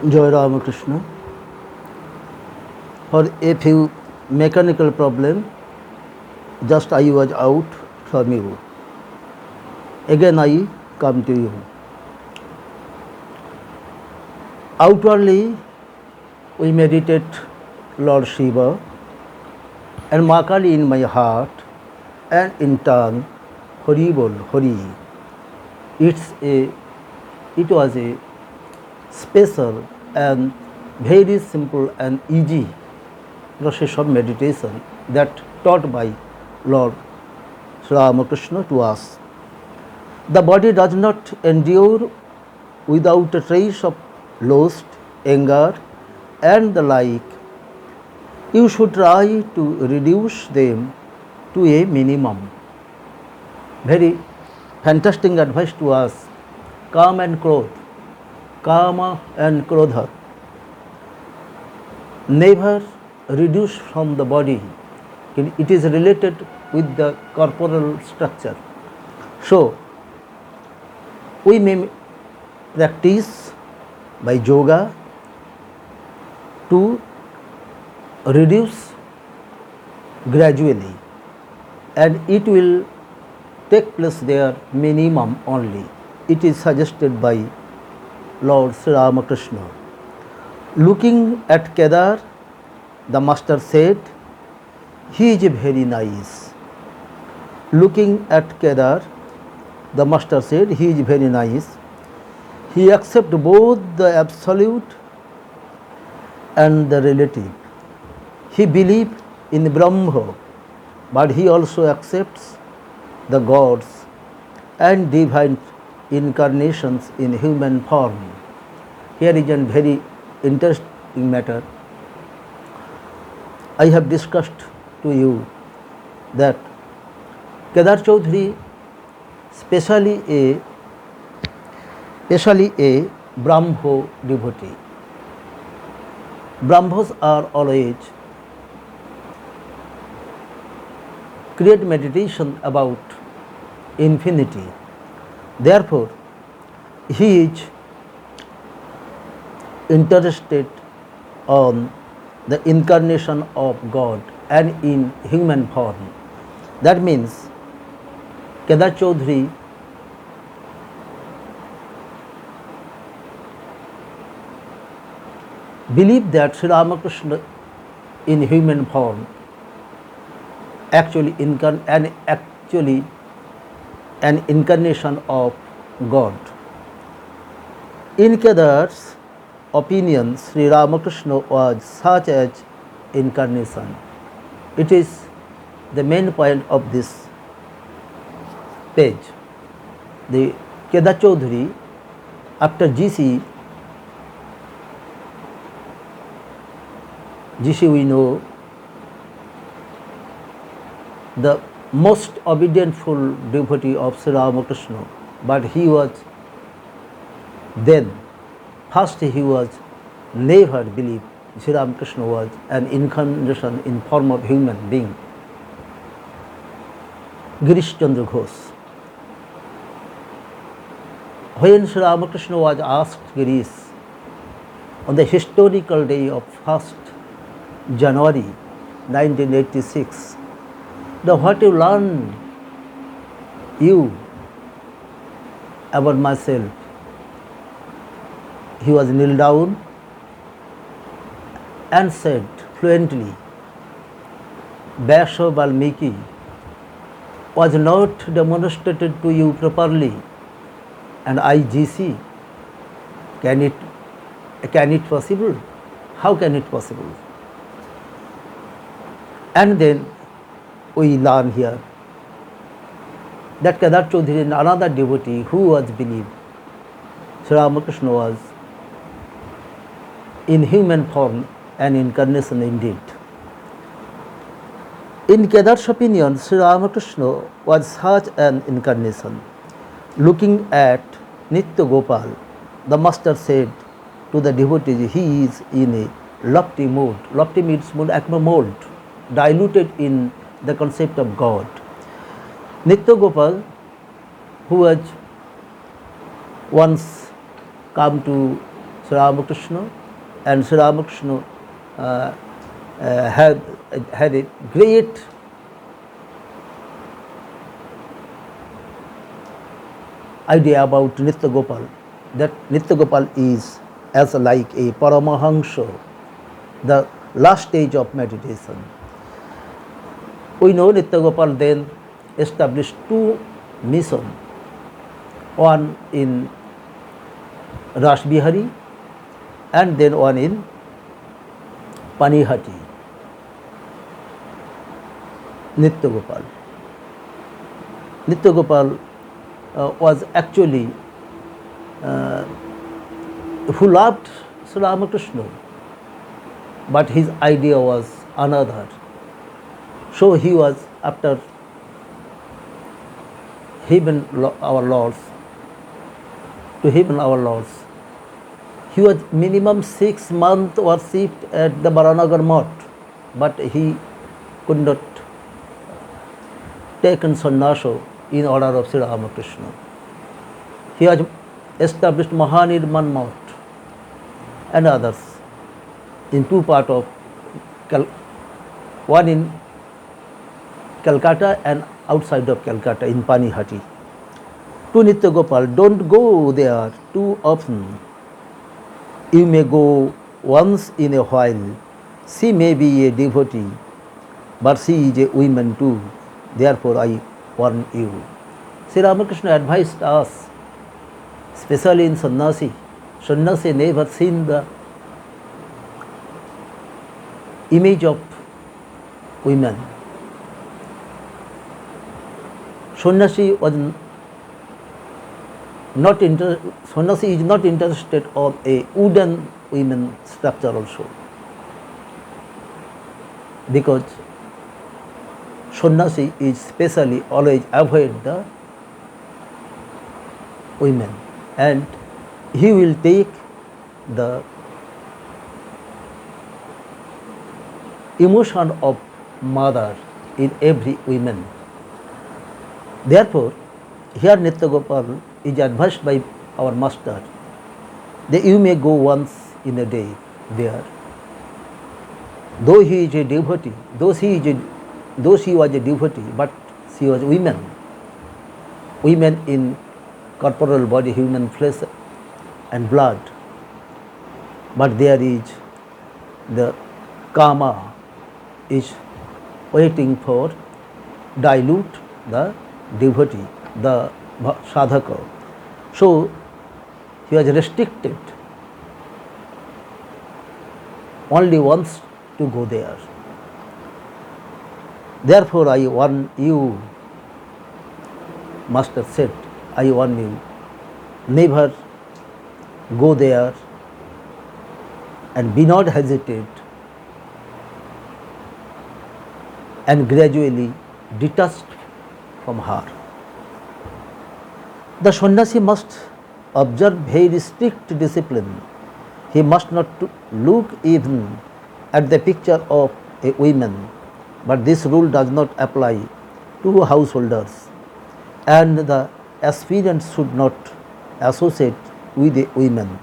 Jai Ramakrishna. For a few mechanical problem, just I was out from you. Again I come to you. Outwardly, we meditate Lord Shiva and Makali in my heart and in tongue, Hari Bol, Hari. It was a special and very simple and easy process of meditation that taught by Lord Sri Ramakrishna to us. The body does not endure without a trace of lust, anger, and the like. You should try to reduce them to a minimum. Very fantastic advice to us. Kama and Krodha. Kama and Krodha. Never reduce from the body. It is related with the corporal structure. So, we may practice by yoga to reduce gradually, and it will take place there minimum only. It is suggested by Lord Sri Ramakrishna. Looking at Kedar, the master said, he is very nice. Looking at Kedar, the master said, he is very nice. He accepts both the absolute and the relative. He believes in Brahma, but he also accepts the gods and divine incarnations in human form. Here is a very interesting matter. I have discussed to you that Kedar Chaudhary, especially a Brahmo devotee. Brahmos are always create meditation about infinity. Therefore, he is interested on the incarnation of God and in human form. That means Kedar Chaudhary believed that Sri Ramakrishna in human form actually an incarnation of God. In Kedar's opinion, Sri Ramakrishna was such as incarnation. It is the main point of this page. The Kedar Chaudhary, after GC we know the most obedientful devotee of Sri Ramakrishna, but he was then, first he was never believed Sri Ramakrishna was an incarnation in form of human being. Girish Chandra Ghosh. When Sri Ramakrishna was asked Girish on the historical day of 1st January 1986, now what you learn about myself? He was kneel down and said fluently, Vyasa Valmiki was not demonstrated to you properly, and IGC. Can it possible? How can it possible? And then we learn here that Kedar Chaudhary, another devotee who was believed Sri Ramakrishna was in human form an incarnation indeed. In Kedar's opinion, Sri Ramakrishna was such an incarnation. Looking at Nityagopal, the master said to the devotee, he is in a lofty mood. Lofty means mold, diluted in the concept of God. Nityagopal, who was once come to Sri Ramakrishna, and Sri Ramakrishna had a great idea about Nityagopal, that Nityagopal is as like a Paramahansa, the last stage of meditation. We know Nityagopal then established two missions, one in Rasbihari and then one in Panihati. Nityagopal. Nityagopal was actually who loved Sri Ramakrishna, but his idea was another. So he was, after heaven our Lords, to heaven our Lords, he was minimum 6 months worshipped at the Baranagar Math, but he could not take sannyasa in order of Sri Ramakrishna. He has established Mahanirman Math and others in two parts of one in Calcutta and outside of Calcutta in Panihati. To Nityagopal, don't go there too often. You may go once in a while. She may be a devotee, but she is a woman too. Therefore, I warn you. Sri Ramakrishna advised us, especially in sannyasi. Sannyasi never seen the image of women. Sannyasi is not interested of a wooden women structure also, because sannyasi is specially always avoid the women, and he will take the emotion of mother in every woman. Therefore, here Nityagopal is advised by our master that you may go once in a day there. Though he is a devotee, though she was a devotee, but she was women in corporal body, human flesh and blood. But there is the kama is waiting for dilute the devotee, the sadhaka. So he was restricted only once to go there. Therefore, I warn you, master said, I warn you, never go there and be not hesitate and gradually detached from her. The sannyasi must observe very strict discipline. He must not look even at the picture of a woman, but this rule does not apply to householders, and the aspirant should not associate with a woman,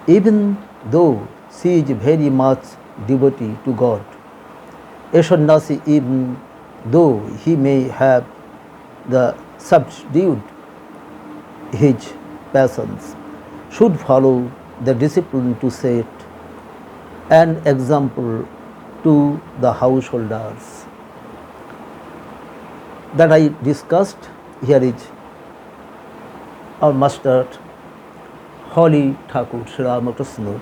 even though she is very much devotee to God. A sannyasi, even though he may have the subdued his passions, should follow the discipline to set an example to the householders. That I discussed, here is our master, Holy Thakur Sri Ramakrishna,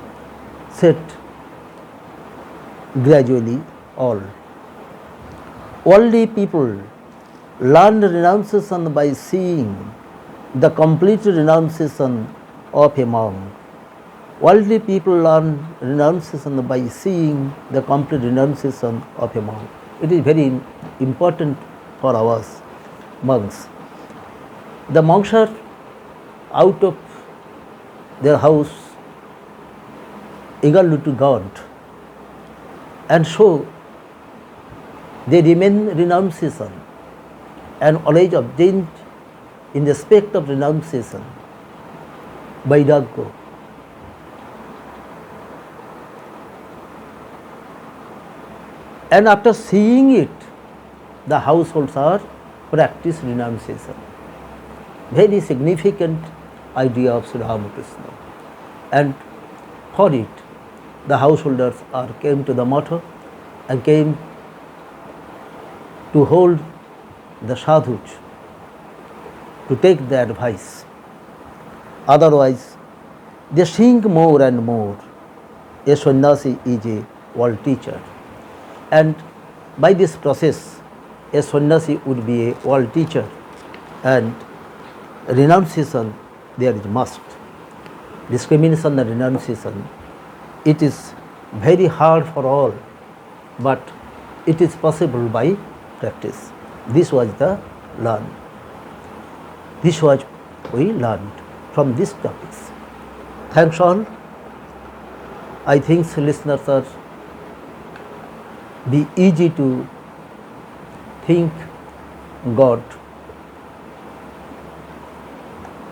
said gradually all. Worldly people learn renunciation by seeing the complete renunciation of a monk. Worldly people learn renunciation by seeing the complete renunciation of a monk. It is very important for us monks. The monks are out of their house eagerly to God, and so they remain renunciation and always obtained in respect of renunciation, vairagya. And after seeing it, the households are practice renunciation. Very significant idea of Sri Ramakrishna. And for it, the householders came to the motto and came to hold the sadhus, to take the advice. Otherwise, they think more and more. A sannyasi is a world teacher. And by this process, a sannyasi would be a world teacher. And renunciation, there is must. Discrimination and renunciation, it is very hard for all, but it is possible by practice. This was the learn. This was we learned from these topics. Thanks all. I think listeners are be easy to think God.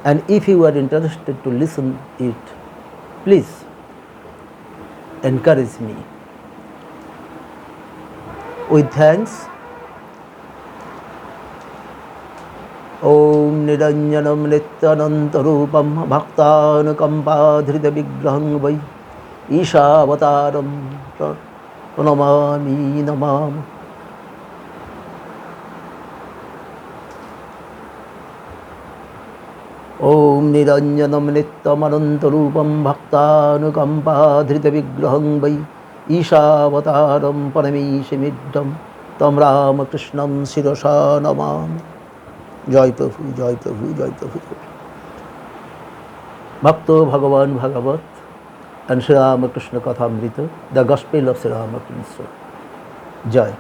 And if you are interested to listen it, please encourage me. With thanks. Om Niranjanam Nityanantarupam Bhaktanukampādhrita Vigraham Vai Īśāvataram Pranamāmi Namāmi. Om Niranjanam Nityamanantarupam Bhaktanukampādhrita Vigraham Vai Īśāvataram Paramīśamiddham Tam Ramakrishnam Sirasa Namāmi. Jai Prabhu, Jai Prabhu, Jai Prabhu. Bhakto Bhagavan Bhagavat and Sri Ramakrishna Kathamrita, the Gospel of Sri Ramakrishna. Jai.